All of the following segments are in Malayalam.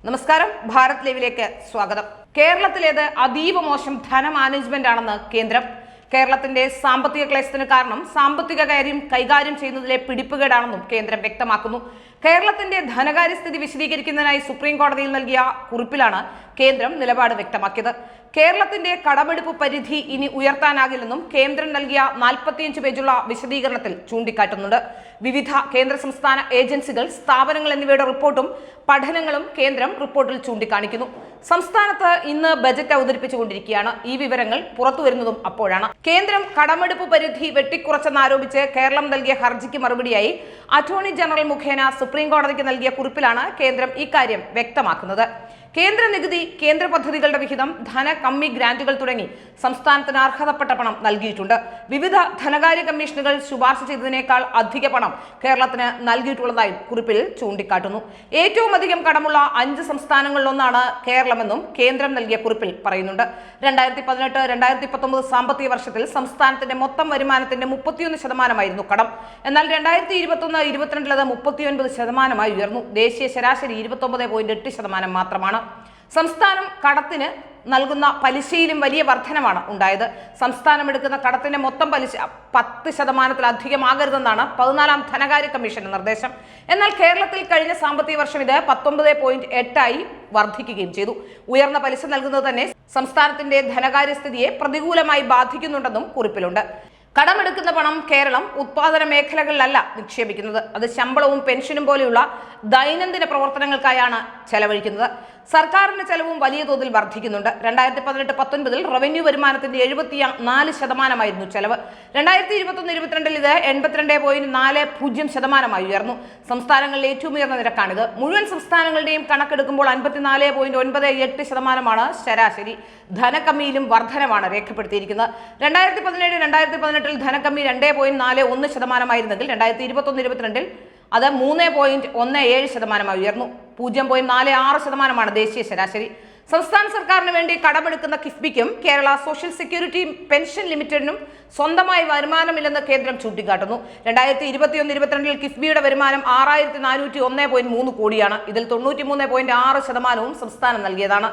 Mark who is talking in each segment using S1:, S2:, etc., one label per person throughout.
S1: നമസ്കാരം, ഭാരത് ലൈവിലേക്ക് സ്വാഗതം. കേരളത്തിലേത് അതീവ മോശം ധനമാനേജ്മെന്റ് ആണെന്ന് കേന്ദ്രം. കേരളത്തിന്റെ സാമ്പത്തിക ക്ലേശത്തിന് കാരണം സാമ്പത്തിക കാര്യം കൈകാര്യം ചെയ്യുന്നതിലെ പിടിപ്പുകേടാണെന്നും കേന്ദ്രം വ്യക്തമാക്കുന്നു. കേരളത്തിന്റെ ധനകാര്യസ്ഥിതി വിശദീകരിക്കുന്നതിനായി സുപ്രീം കോടതിയിൽ നൽകിയ കുറിപ്പിലാണ് കേന്ദ്രം നിലപാട് വ്യക്തമാക്കിയത്. കേരളത്തിന്റെ കടമെടുപ്പ് പരിധി ഇനി ഉയർത്താനാകില്ലെന്നും കേന്ദ്രം നൽകിയ 45 പേജുള്ള വിശദീകരണത്തിൽ ചൂണ്ടിക്കാട്ടുന്നുണ്ട്. വിവിധ കേന്ദ്ര സംസ്ഥാന ഏജൻസികൾ, സ്ഥാപനങ്ങൾ എന്നിവയുടെ റിപ്പോർട്ടും പഠനങ്ങളും കേന്ദ്രം റിപ്പോർട്ടിൽ ചൂണ്ടിക്കാണിക്കുന്നു. സംസ്ഥാനത്ത് ഇന്ന് ബജറ്റ് അവതരിപ്പിച്ചുകൊണ്ടിരിക്കുകയാണ്. ഈ വിവരങ്ങൾ പുറത്തുവരുന്നതും അപ്പോഴാണ്. കേന്ദ്രം കടമെടുപ്പ് പരിധി വെട്ടിക്കുറച്ചെന്നാരോപിച്ച് കേരളം നൽകിയ ഹർജിക്ക് മറുപടിയായി അറ്റോർണി ജനറൽ മുഖേന സുപ്രീം കോടതിക്ക് നൽകിയ കുറിപ്പിലാണ് കേന്ദ്രം ഇക്കാര്യം വ്യക്തമാക്കുന്നത്. കേന്ദ്ര നികുതി, കേന്ദ്ര പദ്ധതികളുടെ വിഹിതം, ധനകമ്മി ഗ്രാന്റുകൾ തുടങ്ങി സംസ്ഥാനത്തിന് അർഹതപ്പെട്ട പണം നൽകിയിട്ടുണ്ട്. വിവിധ ധനകാര്യ കമ്മീഷനുകൾ ശുപാർശ ചെയ്തതിനേക്കാൾ അധിക പണം കേരളത്തിന് നൽകിയിട്ടുള്ളതായും കുറിപ്പിൽ ചൂണ്ടിക്കാട്ടുന്നു. ഏറ്റവും അധികം കടമുള്ള 5 സംസ്ഥാനങ്ങളിലൊന്നാണ് കേരളമെന്നും കേന്ദ്രം നൽകിയ കുറിപ്പിൽ പറയുന്നുണ്ട്. 2018-2019 സാമ്പത്തിക വർഷത്തിൽ സംസ്ഥാനത്തിന്റെ മൊത്തം വരുമാനത്തിന്റെ 31% കടം. എന്നാൽ 2021-22 അത് 39% ഉയർന്നു. ദേശീയ ശരാശരി 29.8% മാത്രമാണ്. സംസ്ഥാനം കടത്തിന് നൽകുന്ന പലിശയിലും വലിയ വർധനമാണ് ഉണ്ടായത്. സംസ്ഥാനം എടുക്കുന്ന കടത്തിന്റെ മൊത്തം പലിശ 10%-ലധികമാകരുതെന്നാണ് 14ാം ധനകാര്യ കമ്മീഷന്റെ നിർദ്ദേശം. എന്നാൽ കേരളത്തിൽ കഴിഞ്ഞ സാമ്പത്തിക വർഷം ഇത് 19.8 വർദ്ധിക്കുകയും ചെയ്തു. ഉയർന്ന പലിശ നൽകുന്നത് തന്നെ സംസ്ഥാനത്തിന്റെ ധനകാര്യസ്ഥിതിയെ പ്രതികൂലമായി ബാധിക്കുന്നുണ്ടെന്നും കുറിപ്പിലുണ്ട്. കടമെടുക്കുന്ന പണം കേരളം ഉത്പാദന മേഖലകളിലല്ല നിക്ഷേപിക്കുന്നത്. അത് ശമ്പളവും പെൻഷനും പോലെയുള്ള ദൈനംദിന പ്രവർത്തനങ്ങൾക്കായാണ് ചെലവഴിക്കുന്നത്. സർക്കാരിന്റെ ചെലവും വലിയ തോതിൽ വർദ്ധിക്കുന്നുണ്ട്. 2018-19 റവന്യൂ വരുമാനത്തിന്റെ 74% ചെലവ്. 2021-22 ഇത് 82.40% ഉയർന്നു. സംസ്ഥാനങ്ങളിലെ ഏറ്റവും ഉയർന്ന നിരക്കാണിത്. മുഴുവൻ സംസ്ഥാനങ്ങളുടെയും കണക്കെടുക്കുമ്പോൾ 54.98% ശരാശരി. ധനകമ്മിയിലും വർധനമാണ് രേഖപ്പെടുത്തിയിരിക്കുന്നത്. 2017-2018 ധനകമ്മി 2.41% 2021-22 അത് 3.17% ഉയർന്നു. 0.46% ദേശീയ ശരാശരി. സംസ്ഥാന സർക്കാരിന് വേണ്ടി കടമെടുക്കുന്ന കിഫ്ബിക്കും കേരള സോഷ്യൽ സെക്യൂരിറ്റി പെൻഷൻ ലിമിറ്റഡിനും സ്വന്തമായി വരുമാനമില്ലെന്ന് കേന്ദ്രം ചൂണ്ടിക്കാട്ടുന്നു. 2021-22 കിഫ്ബിയുടെ വരുമാനം 6401.3 കോടിയാണ്. ഇതിൽ 93.6% സംസ്ഥാനം നൽകിയതാണ്.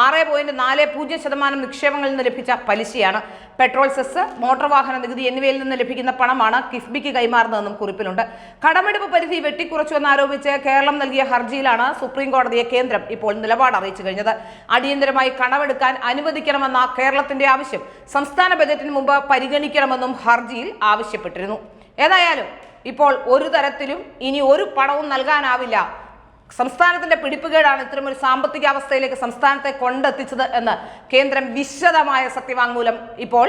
S1: 6.40% നിക്ഷേപങ്ങളിൽ നിന്ന് ലഭിച്ച പലിശയാണ്. പെട്രോൾ സെസ്, മോട്ടോർ വാഹന നികുതി എന്നിവയിൽ നിന്ന് ലഭിക്കുന്ന പണമാണ് കിഫ്ബിക്ക് കൈമാറുന്നതെന്നും കുറിപ്പിലുണ്ട്. കടമെടുപ്പ് പരിധി വെട്ടിക്കുറച്ചുവെന്നാരോപിച്ച് കേരളം നൽകിയ ഹർജിയിലാണ് സുപ്രീം കോടതിയെ കേന്ദ്രം ഇപ്പോൾ നിലപാട് അറിയിച്ചു കഴിഞ്ഞത്. അടിയന്തരമായി കടമെടുക്കാൻ അനുവദിക്കണമെന്ന കേരളത്തിന്റെ ആവശ്യം സംസ്ഥാന ബജറ്റിന് മുമ്പ് പരിഗണിക്കണമെന്നും ഹർജിയിൽ ആവശ്യപ്പെട്ടിരുന്നു. ഏതായാലും ഇപ്പോൾ ഒരു തരത്തിലും ഇനി ഒരു പണവും നൽകാനാവില്ല. സംസ്ഥാനത്തിന്റെ പിടിപ്പുകേടാണ് ഇത്തരമൊരു സാമ്പത്തിക അവസ്ഥയിലേക്ക് സംസ്ഥാനത്തെ കൊണ്ടെത്തിച്ചത് എന്ന് കേന്ദ്രം വിശദമായ സത്യവാങ്മൂലം ഇപ്പോൾ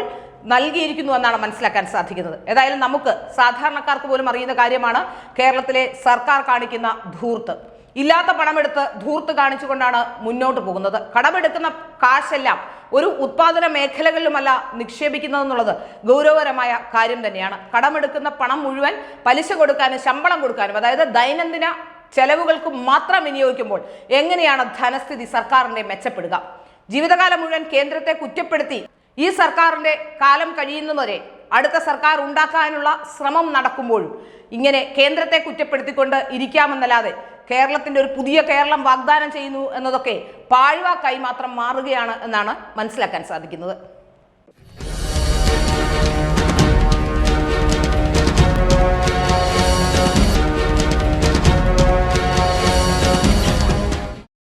S1: നൽകിയിരിക്കുന്നു എന്നാണ് മനസ്സിലാക്കാൻ സാധിക്കുന്നത്. ഏതായാലും നമുക്ക് സാധാരണക്കാർക്ക് പോലും അറിയുന്ന കാര്യമാണ് കേരളത്തിലെ സർക്കാർ കാണിക്കുന്ന ധൂർത്ത്. ഇല്ലാത്ത പണമെടുത്ത് ധൂർത്ത് കാണിച്ചുകൊണ്ടാണ് മുന്നോട്ട് പോകുന്നത്. കടമെടുക്കുന്ന കാശെല്ലാം ഒരു ഉത്പാദന മേഖലകളിലുമല്ല നിക്ഷേപിക്കുന്നതെന്നുള്ളത് ഗൗരവകരമായ കാര്യം തന്നെയാണ്. കടമെടുക്കുന്ന പണം മുഴുവൻ പലിശ കൊടുക്കാനും ശമ്പളം കൊടുക്കാനും, അതായത് ദൈനംദിന ചെലവുകൾക്ക് മാത്രം വിനിയോഗിക്കുമ്പോൾ എങ്ങനെയാണ് ധനസ്ഥിതി സർക്കാരിന്റെ മെച്ചപ്പെടുക? ജീവിതകാലം മുഴുവൻ കേന്ദ്രത്തെ കുറ്റപ്പെടുത്തി ഈ സർക്കാരിന്റെ കാലം കഴിയുന്നവരെ അടുത്ത സർക്കാർ ഉണ്ടാക്കാനുള്ള ശ്രമം നടക്കുമ്പോഴും ഇങ്ങനെ കേന്ദ്രത്തെ കുറ്റപ്പെടുത്തിക്കൊണ്ട് ഇരിക്കാമെന്നല്ലാതെ കേരളത്തിന്റെ ഒരു പുതിയ കേരളം വാഗ്ദാനം ചെയ്യുന്നു എന്നതൊക്കെ പാഴ്വാക്കായി മാത്രം മാറുകയാണ് എന്നാണ് മനസ്സിലാക്കാൻ സാധിക്കുന്നത്.